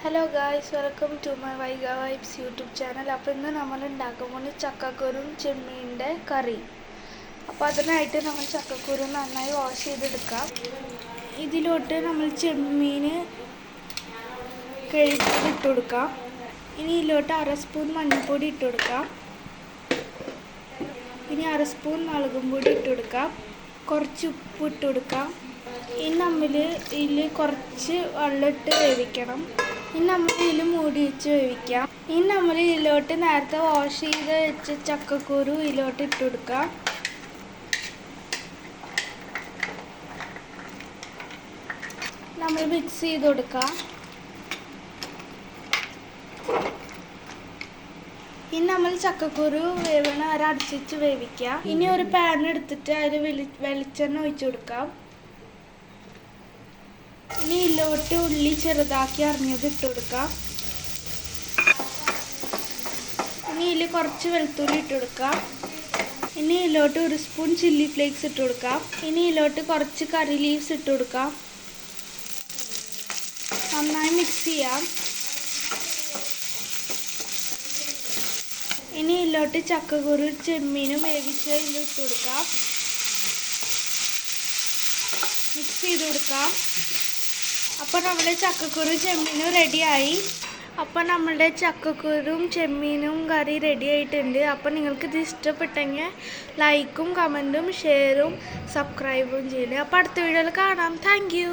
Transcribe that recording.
Hello guys, welcome to my Vaiga vibes YouTube channel. അപ്പോൾ ഇന്ന് നമ്മൾ ഉണ്ടാക്കുമ്പോൾ ചക്കക്കുരും ചെമ്മീൻ്റെ കറി. അപ്പോൾ അതിനായിട്ട് നമ്മൾ ചക്കക്കുരു നന്നായി വാഷ് ചെയ്തെടുക്കാം. ഇതിലോട്ട് നമ്മൾ ചെമ്മീൻ കഴുകിയിട്ട് ഇട്ട് കൊടുക്കാം. ഇനി ഇതിലോട്ട് 1/2 സ്പൂൺ മഞ്ഞൾപ്പൊടി ഇട്ട് കൊടുക്കാം. ഇനി 1/2 സ്പൂൺ മുളകും പൊടി ഇട്ട് കൊടുക്കാം. കുറച്ച് ഉപ്പ് ഇട്ട് കൊടുക്കാം. ഇനി നമ്മൾ ഇതിൽ കുറച്ച് വെള്ളമിട്ട് വേവിക്കണം. ഇനി നമ്മൾ ഇതിൽ മൂടി വെച്ച് വേവിക്കാം. ഇനി നമ്മൾ ഇതിലോട്ട് നേരത്തെ വാഷ് ചെയ്ത് വെച്ച ചക്കക്കുരു ഇതിലോട്ട് ഇട്ട് കൊടുക്കാം. നമ്മൾ മിക്സ് ചെയ്ത് കൊടുക്കാം. ഇനി നമ്മൾ ചക്കക്കുരു വേവണ വരെ അടച്ചിട്ട് വേവിക്കാം. ഇനി ഒരു പാൻ എടുത്തിട്ട് അതിൽ വെളിച്ചെണ്ണ ഒഴിച്ചു കൊടുക്കാം. ഇനി ഇതിലോട്ട് ഉള്ളി ചെറുതാക്കി അരിഞ്ഞത് ഇട്ട് കൊടുക്കാം. ഇനി ഇതിൽ കുറച്ച് വെളുത്തുള്ളി ഇട്ട് കൊടുക്കാം. ഇനി ഇതിലോട്ട് 1 സ്പൂൺ ചില്ലി ഫ്ലേക്സ് ഇട്ട് കൊടുക്കാം. ഇനി ഇതിലോട്ട് കുറച്ച് കറി ലീവ്സ് ഇട്ട് കൊടുക്കാം. നന്നായി മിക്സ് ചെയ്യാം. ഇനി ഇതിലോട്ട് ചക്കക്കുരു ചെമ്മീനും വേവിച്ച് ഇട്ട് കൊടുക്കാം. മിക്സ് ചെയ്ത് കൊടുക്കാം. അപ്പോൾ നമ്മുടെ ചക്കക്കുരു ചെമ്മീനും റെഡിയായി. അപ്പോൾ നമ്മളുടെ ചക്കക്കുരും ചെമ്മീനും കറി റെഡി ആയിട്ടുണ്ട്. അപ്പോൾ നിങ്ങൾക്കിത് ഇഷ്ടപ്പെട്ടെങ്കിൽ ലൈക്കും കമൻറ്റും ഷെയറും സബ്സ്ക്രൈബും ചെയ്യണേ. അപ്പോൾ അടുത്ത വീഡിയോയിൽ കാണാം. Thank you.